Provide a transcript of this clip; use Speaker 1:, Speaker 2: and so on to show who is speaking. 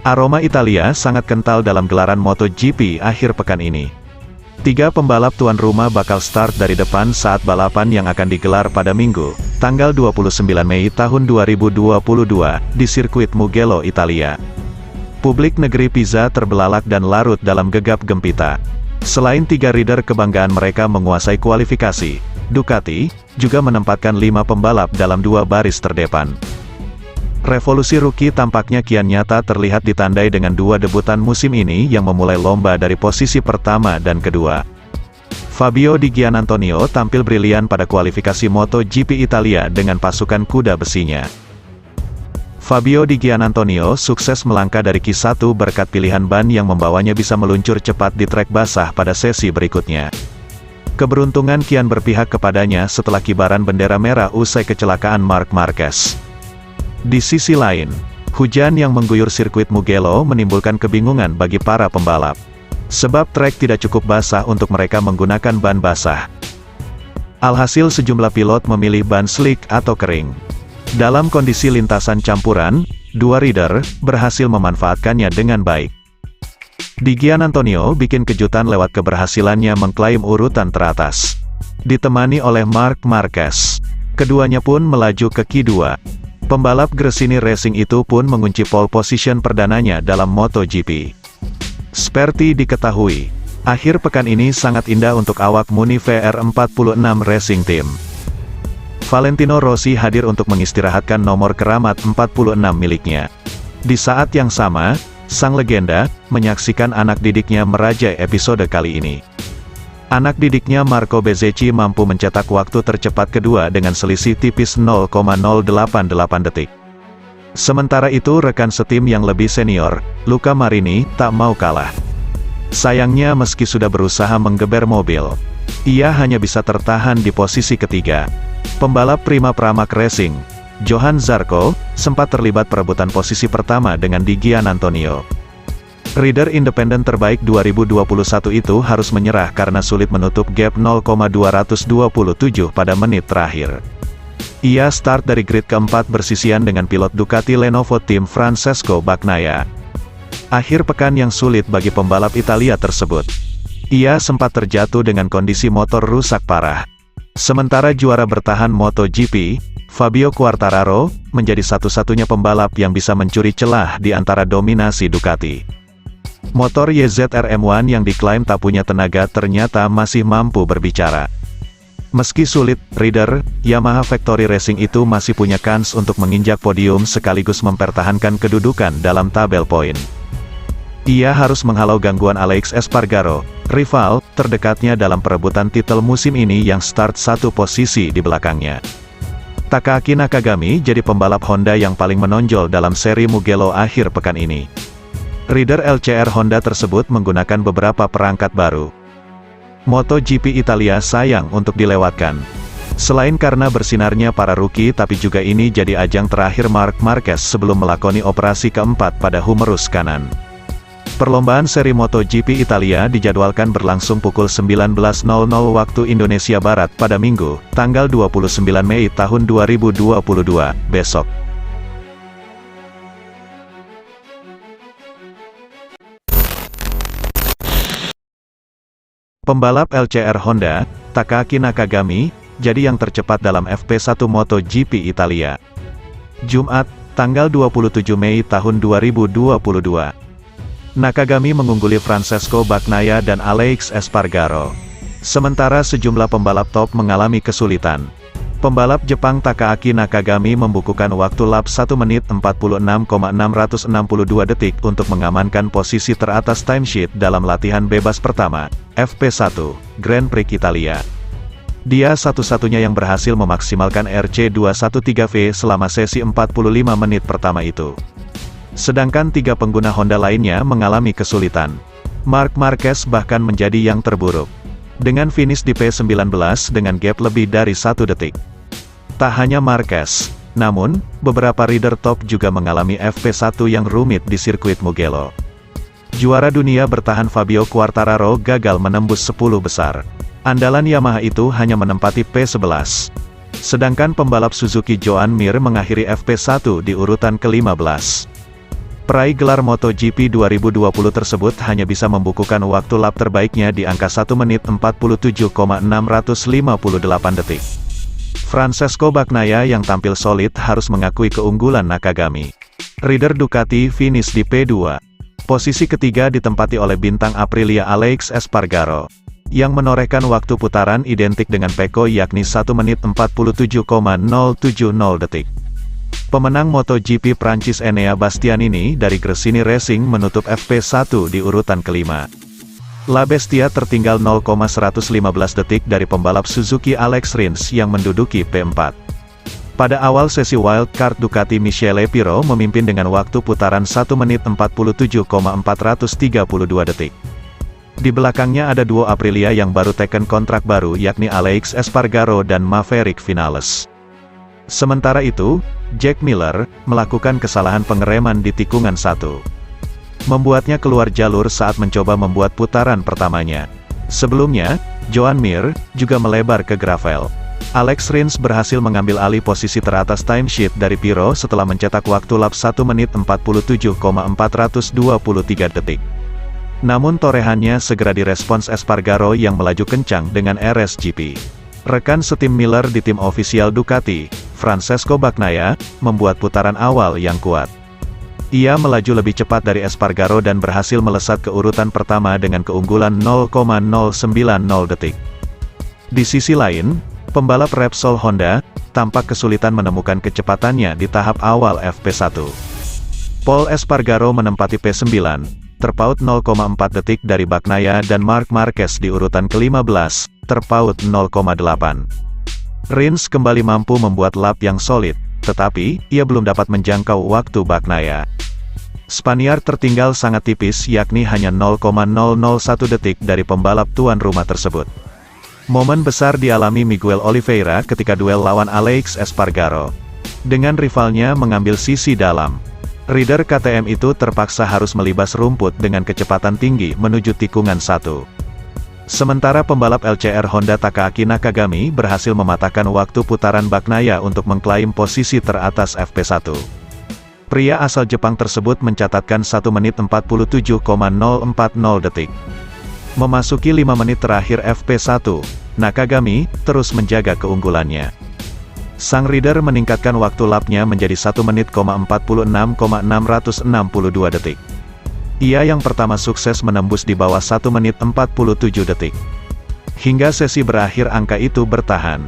Speaker 1: Aroma Italia sangat kental dalam gelaran MotoGP akhir pekan ini. 3 pembalap tuan rumah bakal start dari depan saat balapan yang akan digelar pada Minggu, tanggal 29 Mei tahun 2022, di sirkuit Mugello, Italia. Publik negeri Pisa terbelalak dan larut dalam gegap gempita. Selain 3 rider kebanggaan mereka menguasai kualifikasi, Ducati juga menempatkan 5 pembalap dalam 2 baris terdepan. Revolusi rookie tampaknya kian nyata terlihat ditandai dengan 2 debutan musim ini yang memulai lomba dari posisi pertama dan kedua. Fabio Di Giannantonio tampil brilian pada kualifikasi MotoGP Italia dengan pasukan kuda besinya. Fabio Di Giannantonio sukses melangkah dari Q1 berkat pilihan ban yang membawanya bisa meluncur cepat di trek basah pada sesi berikutnya. Keberuntungan kian berpihak kepadanya setelah kibaran bendera merah usai kecelakaan Marc Marquez. Di sisi lain, hujan yang mengguyur sirkuit Mugello menimbulkan kebingungan bagi para pembalap. Sebab trek tidak cukup basah untuk mereka menggunakan ban basah. Alhasil sejumlah pilot memilih ban slick atau kering. Dalam kondisi lintasan campuran, 2 rider berhasil memanfaatkannya dengan baik. Di Giannantonio bikin kejutan lewat keberhasilannya mengklaim urutan teratas. Ditemani oleh Marc Marquez, keduanya pun melaju ke Q2. Pembalap Gresini Racing itu pun mengunci pole position perdananya dalam MotoGP. Seperti diketahui, akhir pekan ini sangat indah untuk awak Muni VR46 Racing Team. Valentino Rossi hadir untuk mengistirahatkan nomor keramat 46 miliknya. Di saat yang sama, sang legenda menyaksikan anak didiknya merajai episode kali ini. Anak didiknya Marco Bezzecchi mampu mencetak waktu tercepat kedua dengan selisih tipis 0,088 detik. Sementara itu rekan setim yang lebih senior, Luca Marini, tak mau kalah. Sayangnya meski sudah berusaha menggeber mobil, ia hanya bisa tertahan di posisi ketiga. Pembalap Prima Pramac Racing, Johan Zarco, sempat terlibat perebutan posisi pertama dengan Di Giannantonio. Rider independen terbaik 2021 itu harus menyerah karena sulit menutup gap 0,227 pada menit terakhir. Ia start dari grid keempat bersisian dengan pilot Ducati Lenovo tim Francesco Bagnaia. Akhir pekan yang sulit bagi pembalap Italia tersebut. Ia sempat terjatuh dengan kondisi motor rusak parah. Sementara juara bertahan MotoGP, Fabio Quartararo, menjadi satu-satunya pembalap yang bisa mencuri celah di antara dominasi Ducati. Motor YZR-M1 yang diklaim tak punya tenaga ternyata masih mampu berbicara. Meski sulit, rider Yamaha Factory Racing itu masih punya kans untuk menginjak podium sekaligus mempertahankan kedudukan dalam tabel poin. Ia harus menghalau gangguan Alex Espargaro, rival terdekatnya dalam perebutan titel musim ini yang start 1 posisi di belakangnya. Takaaki Nakagami jadi pembalap Honda yang paling menonjol dalam seri Mugello akhir pekan ini. Rider LCR Honda tersebut menggunakan beberapa perangkat baru. MotoGP Italia sayang untuk dilewatkan. Selain karena bersinarnya para rookie tapi juga ini jadi ajang terakhir Marc Marquez sebelum melakoni operasi keempat pada humerus kanan. Perlombaan seri MotoGP Italia dijadwalkan berlangsung pukul 19.00 waktu Indonesia Barat pada Minggu, tanggal 29 Mei tahun 2022, besok. Pembalap LCR Honda, Takaaki Nakagami, jadi yang tercepat dalam FP1 MotoGP Italia. Jumat, tanggal 27 Mei tahun 2022. Nakagami mengungguli Francesco Bagnaia dan Alex Espargaro. Sementara sejumlah pembalap top mengalami kesulitan. Pembalap Jepang Takaaki Nakagami membukukan waktu lap 1 menit 46,662 detik untuk mengamankan posisi teratas timesheet dalam latihan bebas pertama, FP1, Grand Prix Italia. Dia satu-satunya yang berhasil memaksimalkan RC213V selama sesi 45 menit pertama itu. Sedangkan 3 pengguna Honda lainnya mengalami kesulitan. Marc Marquez bahkan menjadi yang terburuk. Dengan finish di P19 dengan gap lebih dari 1 detik. Tak hanya Marquez, namun, beberapa rider top juga mengalami FP1 yang rumit di sirkuit Mugello. Juara dunia bertahan Fabio Quartararo gagal menembus 10 besar. Andalan Yamaha itu hanya menempati P11. Sedangkan pembalap Suzuki Joan Mir mengakhiri FP1 di urutan ke-15. Peraih gelar MotoGP 2020 tersebut hanya bisa membukukan waktu lap terbaiknya di angka 1 menit 47,658 detik. Francesco Bagnaia yang tampil solid harus mengakui keunggulan Nakagami. Rider Ducati finish di P2. Posisi ketiga ditempati oleh bintang Aprilia Aleix Espargaro, yang menorehkan waktu putaran identik dengan Pecco yakni 1 menit 47,070 detik. Pemenang MotoGP Prancis Enea Bastianini dari Gresini Racing menutup FP1 di urutan kelima. La Bestia tertinggal 0,115 detik dari pembalap Suzuki Alex Rins yang menduduki P4. Pada awal sesi wildcard Ducati Michele Pirro memimpin dengan waktu putaran 1 menit 47,432 detik. Di belakangnya ada duo Aprilia yang baru teken kontrak baru yakni Aleix Espargaro dan Maverick Vinales. Sementara itu, Jack Miller melakukan kesalahan pengereman di tikungan 1. Membuatnya keluar jalur saat mencoba membuat putaran pertamanya. Sebelumnya, Joan Mir juga melebar ke gravel. Alex Rins berhasil mengambil alih posisi teratas timesheet dari Pirro setelah mencetak waktu lap 1 menit 47,423 detik. Namun torehannya segera direspons Espargaro yang melaju kencang dengan RSGP. Rekan setim Miller di tim ofisial Ducati, Francesco Bagnaia, membuat putaran awal yang kuat. Ia melaju lebih cepat dari Espargaro dan berhasil melesat ke urutan pertama dengan keunggulan 0,090 detik. Di sisi lain, pembalap Repsol Honda tampak kesulitan menemukan kecepatannya di tahap awal FP1. Paul Espargaro menempati P9, terpaut 0,4 detik dari Bagnaia dan Marc Marquez di urutan ke-15, terpaut 0,8. Rins kembali mampu membuat lap yang solid, tetapi ia belum dapat menjangkau waktu Bagnaia. Spaniard tertinggal sangat tipis yakni hanya 0,001 detik dari pembalap tuan rumah tersebut. Momen besar dialami Miguel Oliveira ketika duel lawan Aleix Espargaro. Dengan rivalnya mengambil sisi dalam, rider KTM itu terpaksa harus melibas rumput dengan kecepatan tinggi menuju tikungan 1. Sementara pembalap LCR Honda Takaaki Nakagami berhasil mematahkan waktu putaran Bagnaia untuk mengklaim posisi teratas FP1. Pria asal Jepang tersebut mencatatkan 1 menit 47,040 detik. Memasuki 5 menit terakhir FP1, Nakagami terus menjaga keunggulannya. Sang rider meningkatkan waktu lapnya menjadi 1 menit 46,662 detik. Ia yang pertama sukses menembus di bawah 1 menit 47 detik. Hingga sesi berakhir angka itu bertahan.